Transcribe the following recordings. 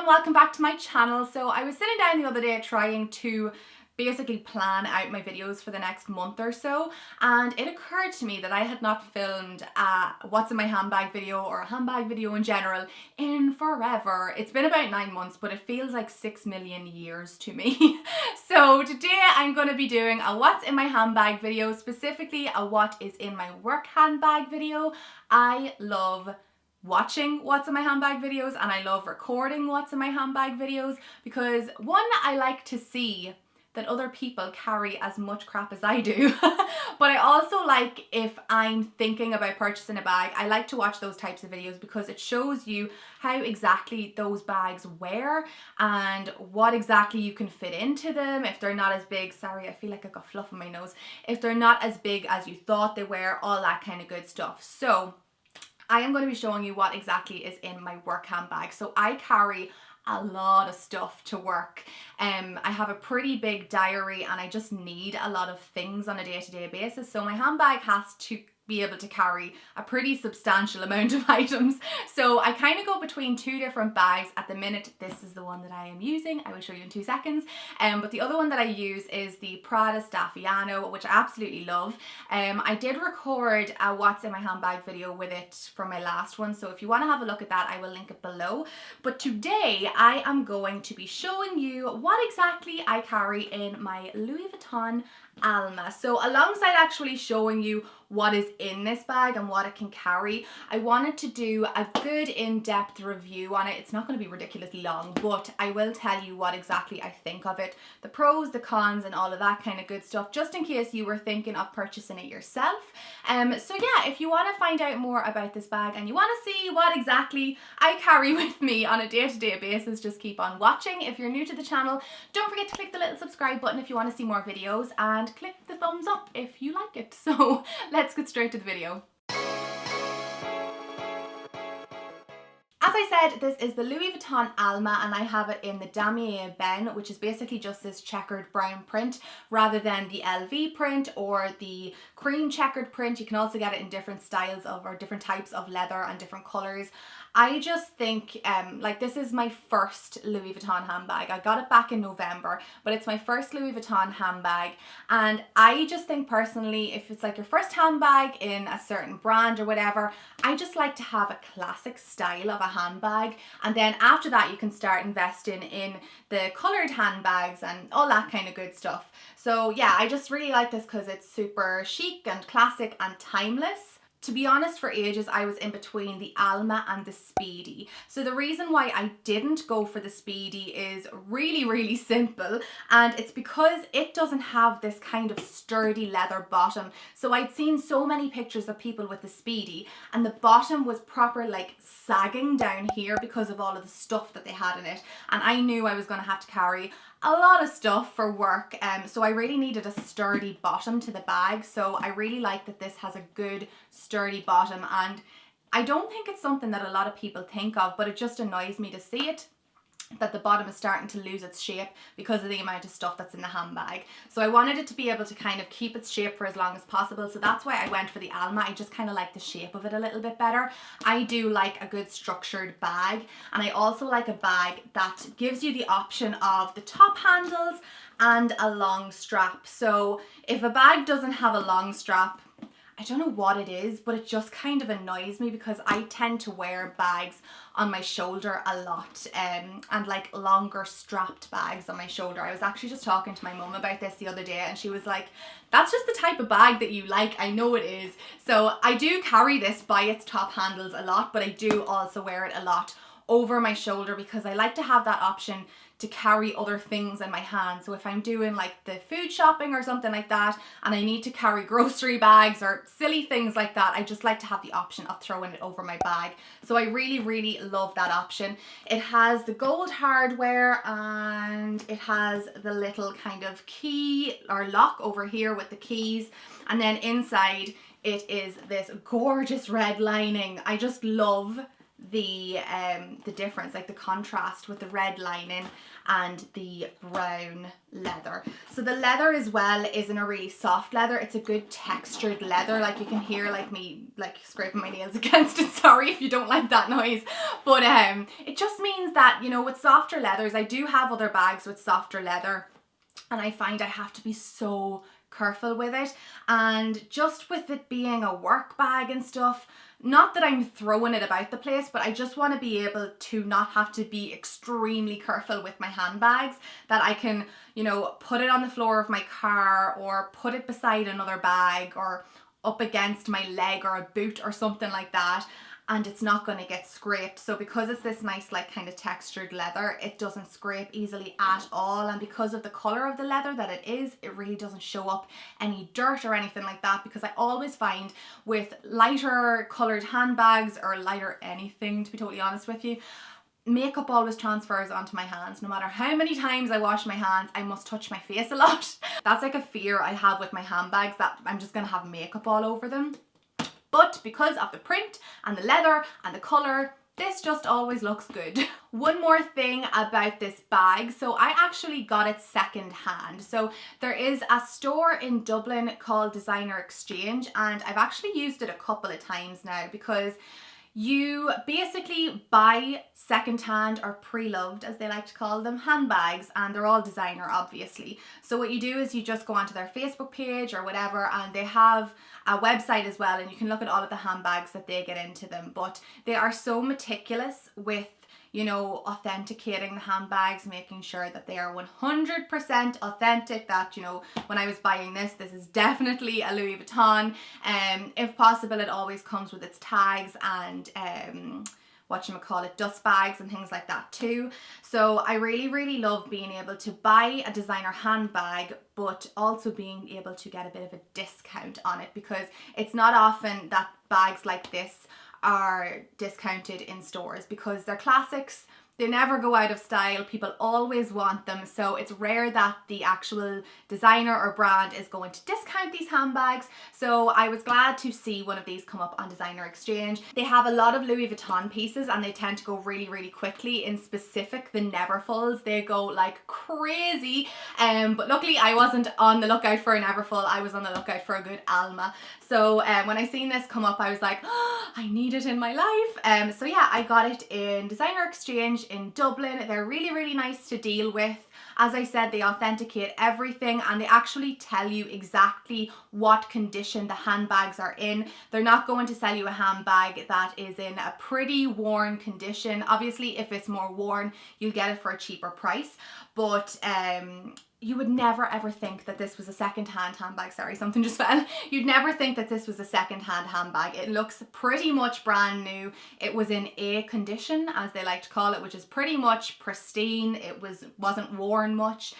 and welcome back to my channel. So I was sitting down the other day trying to basically plan out my videos for the next month or so, and it occurred to me that I had not filmed a what's in my handbag video or a handbag video in general in forever. It's been about 9 months, but it feels like 6 million years to me. So today I'm going to be doing a what's in my handbag video, specifically a what is in my work handbag video. I love watching what's in my handbag videos and I love recording what's in my handbag videos because one, I like to see that other people carry as much crap as I do. But I also like, if I'm thinking about purchasing a bag, I like to watch those types of videos because it shows you how exactly those bags wear and what exactly you can fit into them. If they're not as big, sorry, I feel like I got fluff in my nose. If they're not as big as you thought they were, all that kind of good stuff. So I am going to be showing you what exactly is in my work handbag. So I carry a lot of stuff to work. I have a pretty big diary and I just need a lot of things on a day-to-day basis. So my handbag has to be able to carry a pretty substantial amount of items. So I kind of go between two different bags at the minute. This is the one that I am using. I will show you in 2 seconds. But the other one that I use is the Prada Staffiano, which I absolutely love. I did record a what's in my handbag video with it from my last one. So if you want to have a look at that, I will link it below. But today I am going to be showing you what exactly I carry in my Louis Vuitton Alma. So alongside actually showing you what is in this bag and what it can carry, I wanted to do a good in-depth review on it. It's not going to be ridiculously long, but I will tell you what exactly I think of it, the pros, the cons, and all of that kind of good stuff, just in case you were thinking of purchasing it yourself. So yeah, if you want to find out more about this bag and you want to see what exactly I carry with me on a day-to-day basis, just keep on watching. If you're new to the channel, don't forget to click the little subscribe button if you want to see more videos, and click the thumbs up if you like it. So let's get straight to the video. As I said, this is the Louis Vuitton Alma and I have it in the Damier Ben, which is basically just this checkered brown print rather than the LV print or the cream checkered print. You can also get it in different styles of, or different types of leather and different colours. I just think like this is my first Louis Vuitton handbag. I got it back in November, but it's my first Louis Vuitton handbag, and I just think personally, if it's like your first handbag in a certain brand or whatever, I just like to have a classic style of a handbag, and then after that you can start investing in the coloured handbags and all that kind of good stuff. So yeah, I just really like this because it's super chic and classic and timeless. To be honest, for ages I was in between the Alma and the Speedy. So the reason why I didn't go for the Speedy is really simple, and it's because it doesn't have this kind of sturdy leather bottom. So I'd seen so many pictures of people with the Speedy and the bottom was proper like sagging down here because of all of the stuff that they had in it, and I knew I was going to have to carry a lot of stuff for work, so I really needed a sturdy bottom to the bag. So I really like that this has a good sturdy bottom, and I don't think it's something that a lot of people think of, but it just annoys me to see it, that the bottom is starting to lose its shape because of the amount of stuff that's in the handbag. So I wanted it to be able to kind of keep its shape for as long as possible, so that's why I went for the Alma. I just kind of like the shape of it a little bit better. I do like a good structured bag, and I also like a bag that gives you the option of the top handles and a long strap. So if a bag doesn't have a long strap, I don't know what it is, but it just kind of annoys me because I tend to wear bags on my shoulder a lot, and like longer strapped bags on my shoulder. I was actually just talking to my mum about this the other day and she was like, that's just the type of bag that you like. I know it is. So I do carry this by its top handles a lot, but I do also wear it a lot over my shoulder because I like to have that option to carry other things in my hand. So if I'm doing like the food shopping or something like that and I need to carry grocery bags or silly things like that, I just like to have the option of throwing it over my bag. So I really love that option. It has the gold hardware and it has the little kind of key or lock over here with the keys, and then inside it is this gorgeous red lining. I just love the difference, like the contrast with the red lining and the brown leather. So the leather as well isn't a really soft leather, it's a good textured leather. Like you can hear like me like scraping my nails against it, sorry if you don't like that noise, but it just means that, you know, with softer leathers, I do have other bags with softer leather and I find I have to be so careful with it, and just with it being a work bag and stuff, not that I'm throwing it about the place, but I just want to be able to not have to be extremely careful with my handbags, that I can, you know, put it on the floor of my car or put it beside another bag or up against my leg or a boot or something like that, and it's not going to get scraped. So because it's this nice like kind of textured leather, it doesn't scrape easily at all, and because of the colour of the leather that it is, it really doesn't show up any dirt or anything like that, because I always find with lighter coloured handbags or lighter anything, to be totally honest with you, makeup always transfers onto my hands. No matter how many times I wash my hands, I must touch my face a lot. That's like a fear I have with my handbags, that I'm just going to have makeup all over them. But because of the print and the leather and the colour, this just always looks good. One more thing about this bag. So I actually got it second hand. So there is a store in Dublin called Designer Exchange, and I've actually used it a couple of times now, because you basically buy secondhand or pre-loved, as they like to call them, handbags, and they're all designer obviously. So what you do is you just go onto their Facebook page or whatever, and they have a website as well, and you can look at all of the handbags that they get into them. But they are so meticulous with, you know, authenticating the handbags, making sure that they are 100% authentic, that, you know, when I was buying this is definitely a Louis Vuitton. If possible, it always comes with its tags and whatchamacallit, dust bags and things like that too. So I really love being able to buy a designer handbag, but also being able to get a bit of a discount on it, because it's not often that bags like this are discounted in stores, because they're classics. They never go out of style. People always want them. So it's rare that the actual designer or brand is going to discount these handbags. So I was glad to see one of these come up on Designer Exchange. They have a lot of Louis Vuitton pieces, and they tend to go really quickly. In specific, the Neverfulls, they go like crazy. But luckily I wasn't on the lookout for a Neverfull. I was on the lookout for a good Alma. So when I seen this come up, I was like, oh, I need it in my life. So yeah, I got it in Designer Exchange in Dublin. They're really nice to deal with. As I said, they authenticate everything, and they actually tell you exactly what condition the handbags are in. They're not going to sell you a handbag that is in a pretty worn condition. Obviously, if it's more worn, you'll get it for a cheaper price, but you would never ever think that this was a second-hand handbag. Sorry, something just fell. You'd never think that this was a second-hand handbag. It looks pretty much brand new. It was in A condition, as they like to call it, which is pretty much pristine. It wasn't worn much.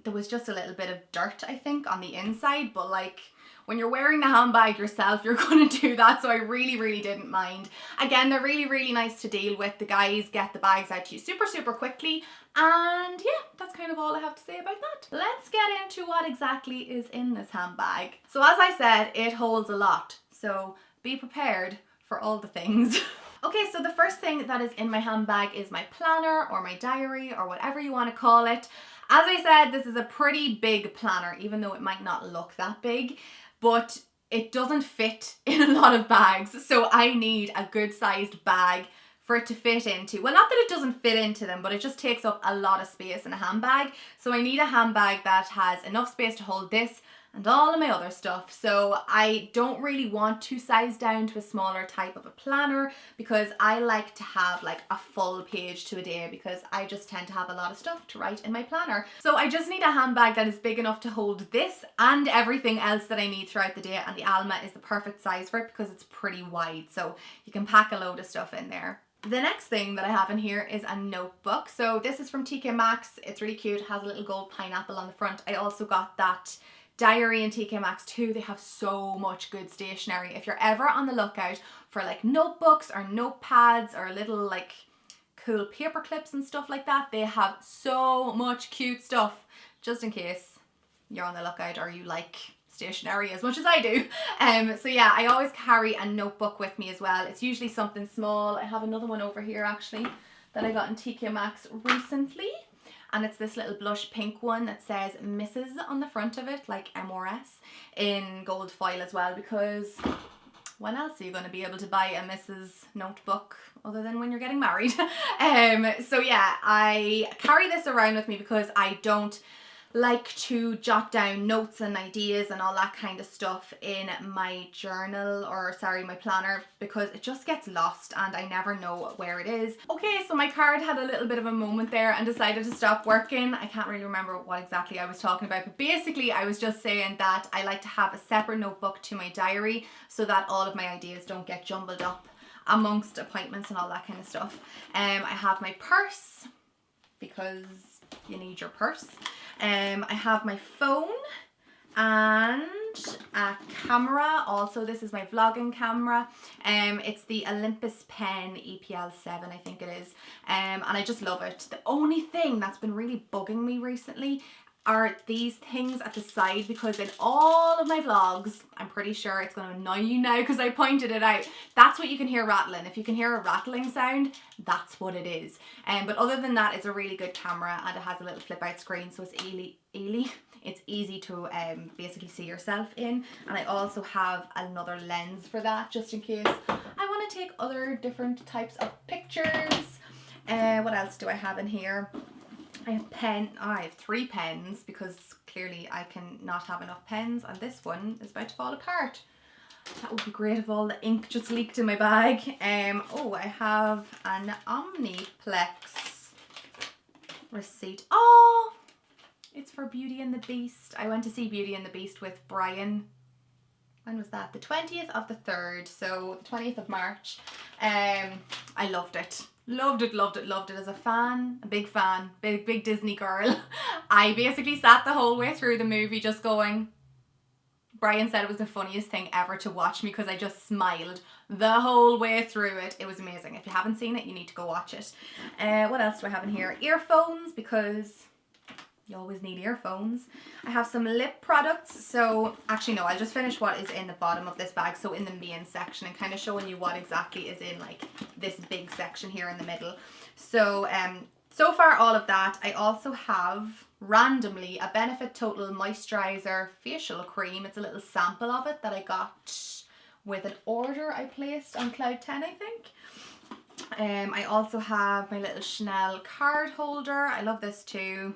There was just a little bit of dirt, I think, on the inside, but like, when you're wearing the handbag yourself, you're going to do that, so I really didn't mind. Again, they're really nice to deal with. The guys get the bags out to you super quickly, and yeah, that's kind of all I have to say about that. Let's get into what exactly is in this handbag. So as I said, it holds a lot, so be prepared for all the things. Okay, so the first thing that is in my handbag is my planner or my diary or whatever you want to call it. As I said, this is a pretty big planner, even though it might not look that big, but it doesn't fit in a lot of bags, so I need a good sized bag for it to fit into. Well, not that it doesn't fit into them, but it just takes up a lot of space in a handbag. So I need a handbag that has enough space to hold this and all of my other stuff. So I don't really want to size down to a smaller type of a planner, because I like to have like a full page to a day, because I just tend to have a lot of stuff to write in my planner. So I just need a handbag that is big enough to hold this and everything else that I need throughout the day, and the Alma is the perfect size for it because it's pretty wide, so you can pack a load of stuff in there. The next thing that I have in here is a notebook. So this is from TK Maxx. It's really cute. It has a little gold pineapple on the front. I also got that diary in TK Maxx too. They have so much good stationery. If you're ever on the lookout for like notebooks or notepads or little like cool paper clips and stuff like that, they have so much cute stuff, just in case you're on the lookout or you like stationery as much as I do. So yeah, I always carry a notebook with me as well. It's usually something small. I have another one over here actually that I got in TK Maxx recently. And it's this little blush pink one that says Mrs. on the front of it, like MRS, in gold foil as well, because when else are you going to be able to buy a Mrs. notebook other than when you're getting married? So yeah, I carry this around with me because I don't like to jot down notes and ideas and all that kind of stuff in my journal, or sorry, my planner, because it just gets lost and I never know where it is. Okay, so my card had a little bit of a moment there and decided to stop working. I can't really remember what exactly I was talking about, but basically I was just saying that I like to have a separate notebook to my diary so that all of my ideas don't get jumbled up amongst appointments and all that kind of stuff. I have my purse because you need your purse. I have my phone and a camera. Also, this is my vlogging camera. It's the Olympus Pen EPL7, I think it is. And I just love it. The only thing that's been really bugging me recently are these things at the side, because in all of my vlogs, I'm pretty sure it's going to annoy you now because I pointed it out. That's what you can hear rattling. If you can hear a rattling sound, that's what it is. But other than that, it's a really good camera and it has a little flip out screen, so it's easy to basically see yourself in. And I also have another lens for that, just in case I want to take other different types of pictures. What else do I have in here? I have 3 pens because clearly I can not have enough pens, and this one is about to fall apart. That would be great if all the ink just leaked in my bag. Oh, I have an Omniplex receipt. Oh, it's for Beauty and the Beast. I went to see Beauty and the Beast with Brian. When was that? The 20th of the 3rd, so the 20th of March. I loved it. Loved it as a fan, a big fan, big Disney girl. I basically sat the whole way through the movie just going, Brian said it was the funniest thing ever to watch me because I just smiled the whole way through it. It was amazing. If you haven't seen it, you need to go watch it. What else do I have in here? Earphones, because you always need earphones. I have some lip products. So actually no, I'll just finish what is in the bottom of this bag. So in the main section, and kind of showing you what exactly is in like this big section here in the middle. So so far all of that. I also have randomly a Benefit Total Moisturizer facial cream. It's a little sample of it that I got with an order I placed on Cloud10, I think. I also have my little Chanel card holder. I love this too,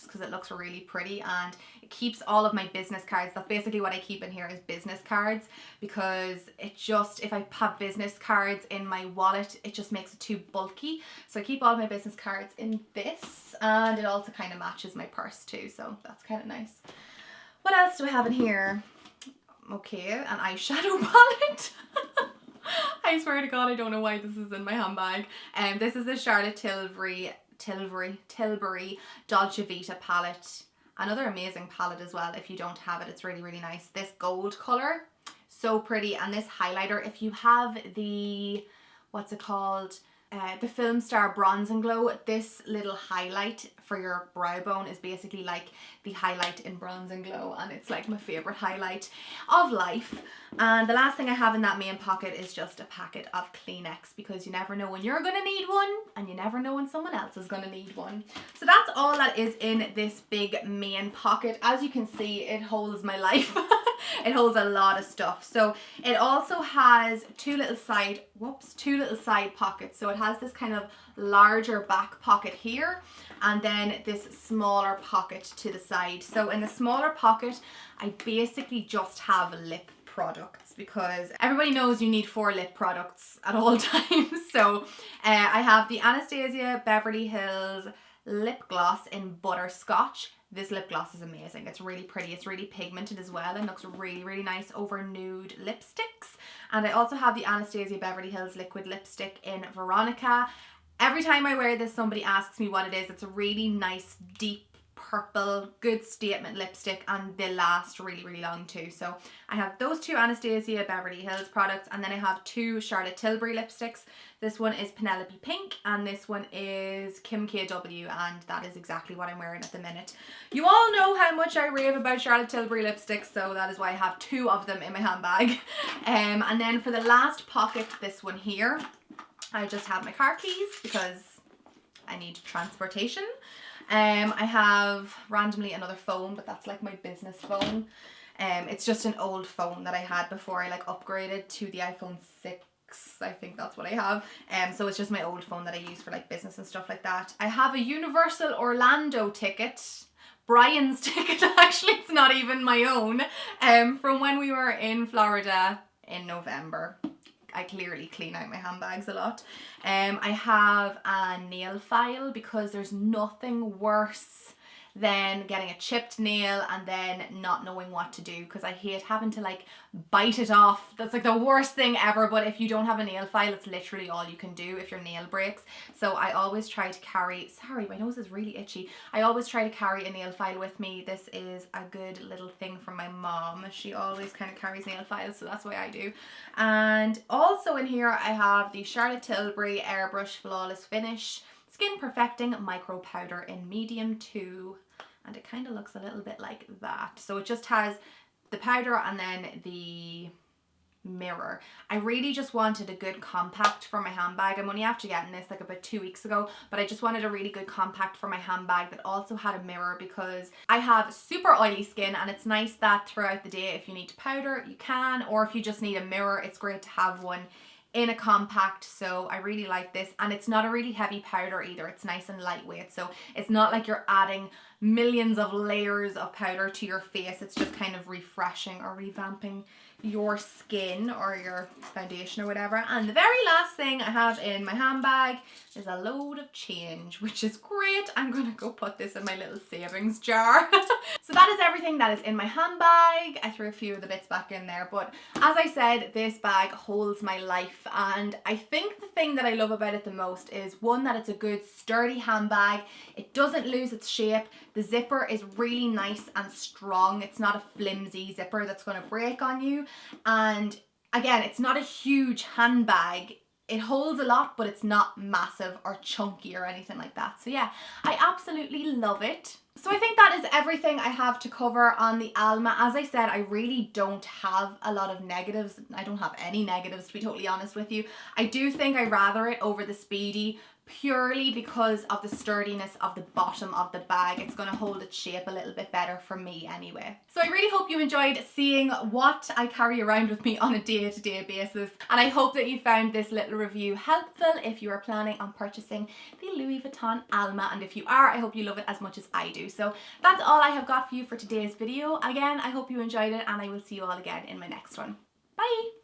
because it looks really pretty and it keeps all of my business cards. That's basically what I keep in here, is business cards, because it just, if I have business cards in my wallet, it just makes it too bulky. So I keep all of my business cards in this, and it also kind of matches my purse too, so that's kind of nice. What else do I have in here? Okay, an eyeshadow palette. I swear to God, I don't know why this is in my handbag. This is the Charlotte Tilbury Dolce Vita palette. Another amazing palette as well. If you don't have it, it's really, really nice. This gold color, so pretty. And this highlighter, if you have the, what's it called? The Film Star Bronze and Glow, this little highlight for your brow bone is basically like the highlight in Bronze and Glow, and it's like my favorite highlight of life. And the last thing I have in that main pocket is just a packet of Kleenex, because you never know when you're gonna need one and you never know when someone else is gonna need one. So that's all that is in this big main pocket. As you can see, it holds my life. It holds a lot of stuff. So it also has two little side pockets. So it has this kind of larger back pocket here, and then this smaller pocket to the side. So in the smaller pocket, I basically just have lip products, because everybody knows you need 4 lip products at all times. So I have the Anastasia Beverly Hills lip gloss in butterscotch. This lip gloss is amazing. It's really pretty. It's really pigmented as well and looks really, really nice over nude lipsticks. And I also have the Anastasia Beverly Hills liquid lipstick in Veronica. Every time I wear this, somebody asks me what it is. It's a really nice, deep purple, good statement lipstick, and they last really, really long too. So I have those two Anastasia Beverly Hills products, and then I have two Charlotte Tilbury lipsticks. This one is Penelope Pink and this one is Kim KW, and that is exactly what I'm wearing at the minute. You all know how much I rave about Charlotte Tilbury lipsticks, so that is why I have two of them in my handbag. And then for the last pocket, this one here, I just have my car keys because I need transportation. I have randomly another phone, but that's like my business phone. It's just an old phone that I had before I like upgraded to the iPhone 6. I think that's what I have. So it's just my old phone that I use for like business and stuff like that. I have a Universal Orlando ticket. Brian's ticket, actually, it's not even my own. From when we were in Florida in November. I clearly clean out my handbags a lot. I have a nail file because there's nothing worse than getting a chipped nail and then not knowing what to do, because I hate having to like bite it off. That's like the worst thing ever, but if you don't have a nail file, it's literally all you can do if your nail breaks. So I always try to carry, sorry, my nose is really itchy. I always try to carry a nail file with me. This is a good little thing from my mom. She always kind of carries nail files, so that's what I do. And also in here I have the Charlotte Tilbury Airbrush Flawless Finish Skin Perfecting Micro Powder in medium 2, and it kind of looks a little bit like that. So it just has the powder and then the mirror. I really just wanted a good compact for my handbag. I'm only after getting this like about 2 weeks ago, but I just wanted a really good compact for my handbag that also had a mirror, because I have super oily skin and it's nice that throughout the day if you need to powder you can, or if you just need a mirror, it's great to have one in a compact. So I really like this, and it's not a really heavy powder either. It's nice and lightweight, so it's not like you're adding millions of layers of powder to your face. It's just kind of refreshing or revamping your skin or your foundation or whatever. And the very last thing I have in my handbag is a load of change, which is great. I'm gonna go put this in my little savings jar. So that is everything that is in my handbag. I threw a few of the bits back in there, but as I said, this bag holds my life, and I think the thing that I love about it the most is, one, that it's a good sturdy handbag. It doesn't lose its shape. The zipper is really nice and strong. It's not a flimsy zipper that's going to break on you. And again, it's not a huge handbag. It holds a lot, but it's not massive or chunky or anything like that. So yeah, I absolutely love it. So I think that is everything I have to cover on the Alma. As I said, I really don't have a lot of negatives. I don't have any negatives, to be totally honest with you. I do think I rather it over the Speedy, purely because of the sturdiness of the bottom of the bag. It's going to hold its shape a little bit better for me anyway. So I really hope you enjoyed seeing what I carry around with me on a day-to-day basis, and I hope that you found this little review helpful if you are planning on purchasing the Louis Vuitton Alma, and if you are, I hope you love it as much as I do. So that's all I have got for you for today's video. Again, I hope you enjoyed it, and I will see you all again in my next one. Bye!